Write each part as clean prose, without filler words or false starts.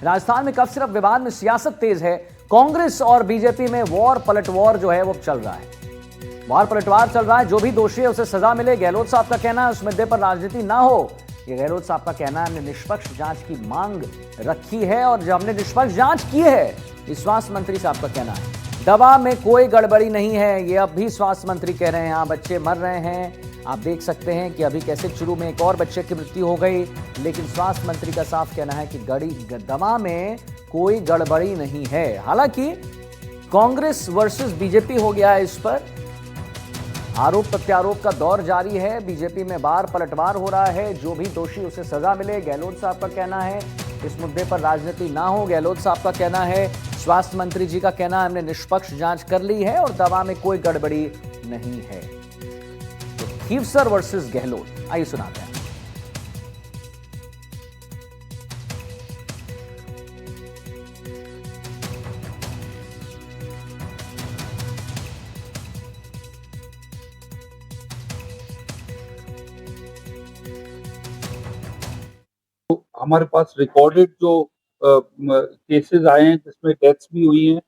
राजस्थान में cough syrup विवाद में सियासत तेज है। कांग्रेस और बीजेपी में वॉर पलटवार जो है वो चल रहा है। वॉर पलटवार चल रहा है। जो भी दोषी है उसे सजा मिले, गहलोत साहब का कहना है उस मुद्दे पर राजनीति ना हो। ये गहलोत साहब का कहना है। हमने निष्पक्ष जांच की मांग रखी है और जब हमने निष्पक्ष जांच की है, स्वास्थ्य मंत्री साहब का कहना है दवा में कोई गड़बड़ी नहीं है। ये अब भी स्वास्थ्य मंत्री कह रहे हैं। यहाँ बच्चे मर रहे हैं, आप देख सकते हैं कि अभी कैसे शुरू में एक और बच्चे की मृत्यु हो गई, लेकिन स्वास्थ्य मंत्री का साफ कहना है कि दवा में कोई गड़बड़ी नहीं है। हालांकि कांग्रेस वर्सेस बीजेपी हो गया है। इस पर आरोप प्रत्यारोप का दौर जारी है। बीजेपी में बार पलटवार हो रहा है। जो भी दोषी उसे सजा मिले, गहलोत साहब का कहना है। इस मुद्दे पर राजनीति ना हो, गहलोत साहब का कहना है। स्वास्थ्य मंत्री जी का कहना है हमने निष्पक्ष जांच कर ली है और दवा में कोई गड़बड़ी नहीं है। तो खीवसर वर्सेस गहलोत, आइए सुनाते हैं। हमारे पास रिकॉर्डेड जो केसेस आए हैं जिसमें डेथ्स भी हुई हैं,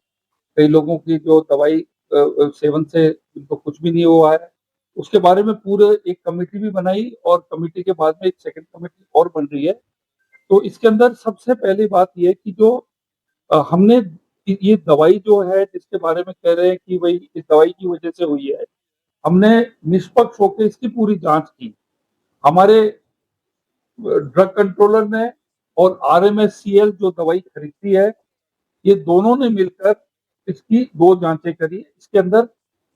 कई लोगों की जो दवाई सेवन से उनको कुछ भी नहीं हुआ है, उसके बारे में पूरे एक कमेटी भी बनाई और कमेटी के बाद में एक सेकंड कमेटी और बन रही है। तो इसके अंदर सबसे पहली बात यह कि जो हमने ये दवाई जो है जिसके बारे में कह रहे हैं कि भाई इस दवाई की वजह से हुई है, हमने निष्पक्ष होकर इसकी पूरी जांच की। हमारे ड्रग कंट्रोलर ने और RMSCL जो दवाई खरीदती है, ये दोनों ने मिलकर इसकी 2 जांचें करी। इसके अंदर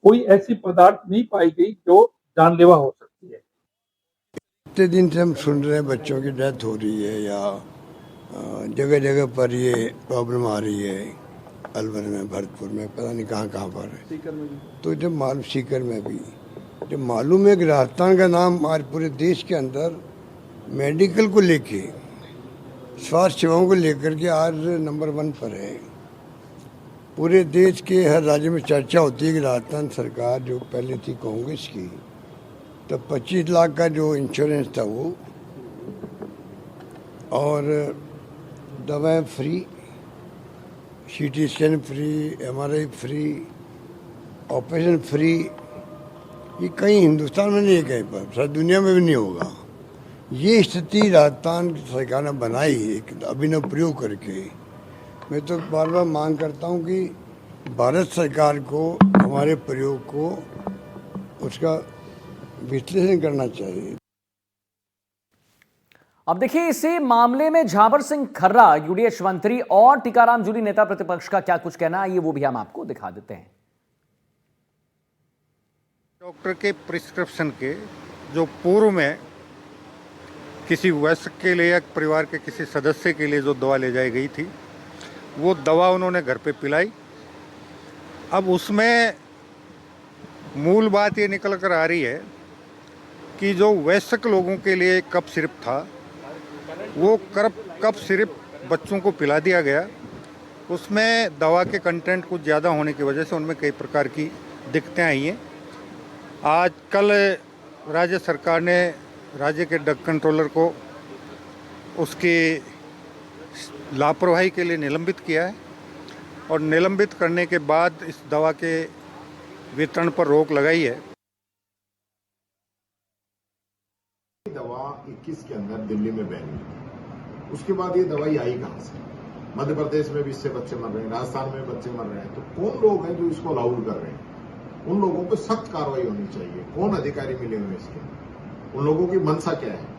कोई ऐसी पदार्थ नहीं पाई गई जो जानलेवा हो सकती है। इतने दिन से हम सुन रहे हैं बच्चों की डेथ हो रही है या जगह जगह पर ये प्रॉब्लम आ रही है, अलवर में, भरतपुर में, पता नहीं कहाँ कहाँ पर है। तो जब मालूम, सीकर में भी जब मालूम है कि राजस्थान का नाम आज पूरे देश के अंदर मेडिकल को लेके, स्वास्थ्य सेवाओं को लेकर के आज नंबर 1 पर है। पूरे देश के हर राज्य में चर्चा होती है कि राजस्थान सरकार जो पहले थी कांग्रेस की, तो 25 लाख का जो इंश्योरेंस था वो, और दवाएं free, CT scan free, MRI free, operation free, ये कहीं हिंदुस्तान में नहीं है, कहीं पर सारी दुनिया में भी नहीं होगा। ये स्थिति राजस्थान की सरकार ने बनाई एक अभिनव प्रयोग करके। मैं तो बार बार मांग करता हूँ कि भारत सरकार को हमारे प्रयोग को उसका विश्लेषण करना चाहिए। अब देखिए, इसी मामले में झावर सिंह खर्रा, UDH मंत्री, और टीकाराम जूली, नेता प्रतिपक्ष, का क्या कुछ कहना है, ये वो भी हम आपको दिखा देते हैं। डॉक्टर के प्रिस्क्रिप्शन के जो पूर्व में किसी वयस्क के लिए या परिवार के किसी सदस्य के लिए जो दवा ले जाई गई थी, वो दवा उन्होंने घर पे पिलाई। अब उसमें मूल बात ये निकल कर आ रही है कि जो वयस्क लोगों के लिए कफ सिरप था, वो कफ सिरप बच्चों को पिला दिया गया। उसमें दवा के कंटेंट कुछ ज़्यादा होने की वजह से उनमें कई प्रकार की दिक्कतें आई हैं। आज कल राज्य सरकार ने राज्य के ड्रग कंट्रोलर को उसकी लापरवाही के लिए निलंबित किया है और निलंबित करने के बाद इस दवा के वितरण पर रोक लगाई है। दवा 21 के अंदर दिल्ली में बैन हुई थी। उसके बाद ये दवाई आई कहां से? मध्य प्रदेश में भी इससे बच्चे मर रहे हैं, राजस्थान में बच्चे मर रहे हैं। तो कौन लोग हैं जो इसको अलाउड कर रहे हैं? उन लोगों पर सख्त कार्रवाई होनी चाहिए। कौन अधिकारी मिले हुए इसके? उन लोगों की मंशा क्या है?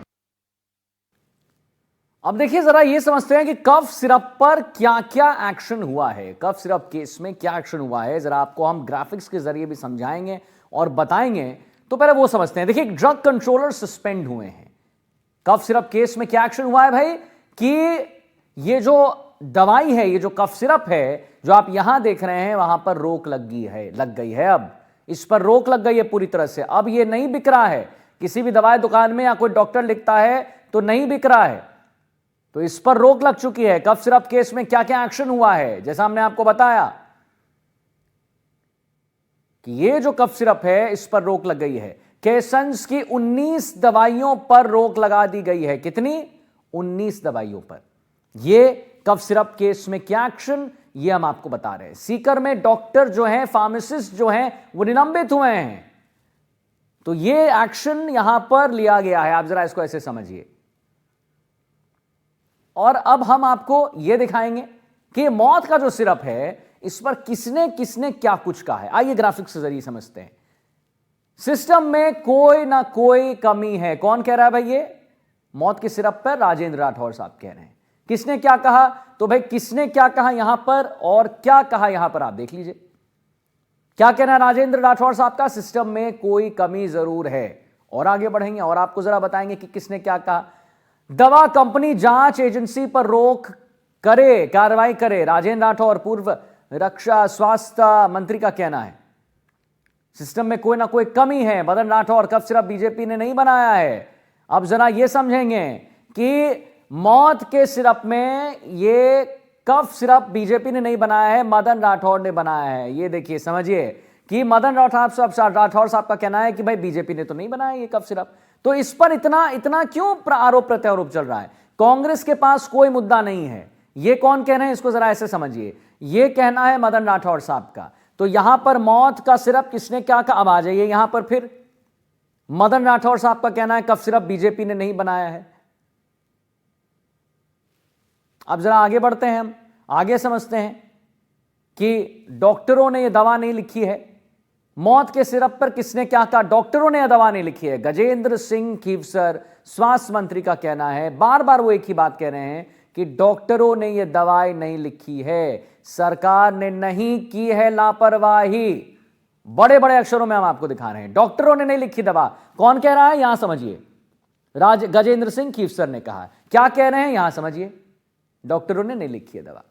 अब देखिए, जरा ये समझते हैं कि कफ सिरप पर क्या क्या एक्शन हुआ है। कफ सिरप केस में क्या एक्शन हुआ है, जरा आपको हम ग्राफिक्स के जरिए भी समझाएंगे और बताएंगे। तो पहले वो समझते हैं। देखिए, ड्रग कंट्रोलर सस्पेंड हुए हैं। कफ सिरप केस में क्या एक्शन हुआ है भाई, कि ये जो दवाई है, ये जो कफ सिरप है जो आप यहां देख रहे हैं, वहां पर रोक लग गई है। अब इस पर रोक लग गई है पूरी तरह से। अब ये नहीं बिक रहा है किसी भी दवाई दुकान में, या कोई डॉक्टर लिखता है तो नहीं बिक रहा है। तो इस पर रोक लग चुकी है। कफ सिरप केस में क्या क्या एक्शन हुआ है, जैसा हमने आपको बताया कि ये जो कफ सिरप है इस पर रोक लग गई है। केसन्स की 19 दवाइयों पर रोक लगा दी गई है। कितनी? 19 दवाइयों पर। ये कफ सिरप केस में क्या एक्शन, ये हम आपको बता रहे हैं। सीकर में डॉक्टर जो हैं, फार्मासिस्ट जो हैं, वो निलंबित हुए हैं। तो ये एक्शन यहां पर लिया गया है, आप जरा इसको ऐसे समझिए। और अब हम आपको यह दिखाएंगे कि मौत का जो सिरप है, इस पर किसने किसने क्या कुछ कहा है। आइए ग्राफिक्स के जरिए समझते हैं। सिस्टम में कोई ना कोई कमी है। कौन कह रहा है भाई? ये मौत के सिरप पर राजेंद्र राठौर साहब कह रहे हैं। किसने क्या कहा? तो भाई किसने क्या कहा यहां पर और क्या कहा यहां पर, आप देख लीजिए। क्या कहना है राजेंद्र राठौर साहब का? सिस्टम में कोई कमी जरूर है। और आगे बढ़ेंगे और आपको जरा बताएंगे कि किसने क्या कहा। दवा कंपनी जांच एजेंसी पर रोक करे, कार्रवाई करे। राजेंद्र राठौर पूर्व रक्षा स्वास्थ्य मंत्री का कहना है सिस्टम में कोई ना कोई कमी है। Madan Rathore, cough syrup BJP ने नहीं बनाया है। अब जरा यह समझेंगे कि मौत के सिरप में ये कफ सिरप बीजेपी ने नहीं बनाया है, मदन राठौर ने बनाया है। ये देखिए, समझिए कि मदन राठौर साहब का कहना है कि भाई बीजेपी ने तो नहीं बनाया ये कफ सिरप। तो इस पर इतना क्यों आरोप प्रत्यारोप चल रहा है? कांग्रेस के पास कोई मुद्दा नहीं है। ये कौन कह रहे हैं, इसको जरा ऐसे समझिए। ये कहना है मदन राठौर साहब का। तो यहां पर मौत का सिरप किसने क्या कहा, अब आ जाइए यहां पर। फिर मदन राठौर साहब का कहना है कफ सिरप बीजेपी ने नहीं बनाया है। अब जरा आगे बढ़ते हैं, हम आगे समझते हैं कि डॉक्टरों ने यह दवा नहीं लिखी है। मौत के सिरप पर किसने क्या कहा? डॉक्टरों ने यह दवा नहीं लिखी है। गजेंद्र सिंह खीवसर स्वास्थ्य मंत्री का कहना है, बार बार वो एक ही बात कह रहे हैं कि डॉक्टरों ने यह दवाई नहीं लिखी है, सरकार ने नहीं की है लापरवाही। बड़े बड़े अक्षरों में हम आपको दिखा रहे हैं, डॉक्टरों ने नहीं लिखी दवा। कौन कह रहा है यहां समझिए, गजेंद्र सिंह खीवसर ने कहा। क्या कह रहे हैं यहां समझिए, डॉक्टरों ने नहीं लिखी है दवा।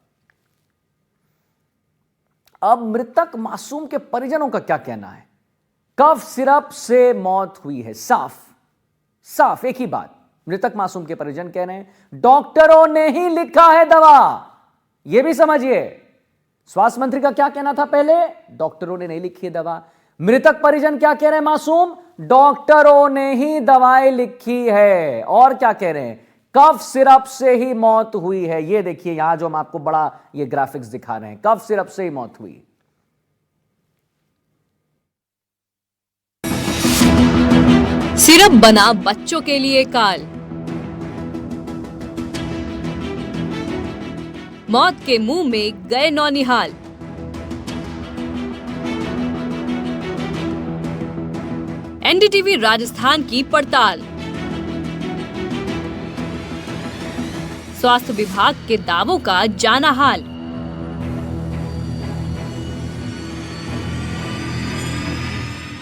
अब मृतक मासूम के परिजनों का क्या कहना है? कफ सिरप से मौत हुई है, साफ एक ही बात। मृतक मासूम के परिजन कह रहे हैं डॉक्टरों ने ही लिखा है दवा। यह भी समझिए, स्वास्थ्य मंत्री का क्या कहना था पहले? डॉक्टरों ने नहीं लिखी है दवा। मृतक परिजन क्या कह रहे हैं? मासूम, डॉक्टरों ने ही दवाई लिखी है। और क्या कह रहे हैं? कफ सिरप से ही मौत हुई है। ये देखिए यहां जो हम आपको बड़ा ये ग्राफिक्स दिखा रहे हैं, कफ सिरप से ही मौत हुई। सिरप बना बच्चों के लिए काल। मौत के मुंह में गए नौनिहाल। एनडीटीवी राजस्थान की पड़ताल। स्वास्थ्य विभाग के दावों का जाना हाल।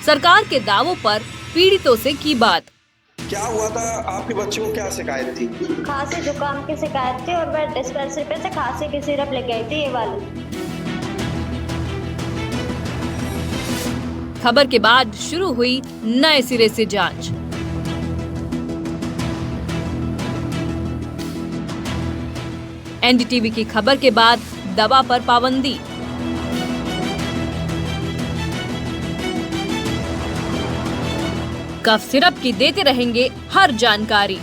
सरकार के दावों पर पीड़ितों से की बात। क्या हुआ था? आपके बच्चे को क्या शिकायत थी? खांसी जुकाम की शिकायत थी और मैं डिस्पेंसरी पे से खांसी की सिरप लेके आई थी, ये वाली। खबर के बाद शुरू हुई नए सिरे से जांच। एनडीटीवी की खबर के बाद दवा पर पाबंदी। कफ सिरप की देते रहेंगे हर जानकारी।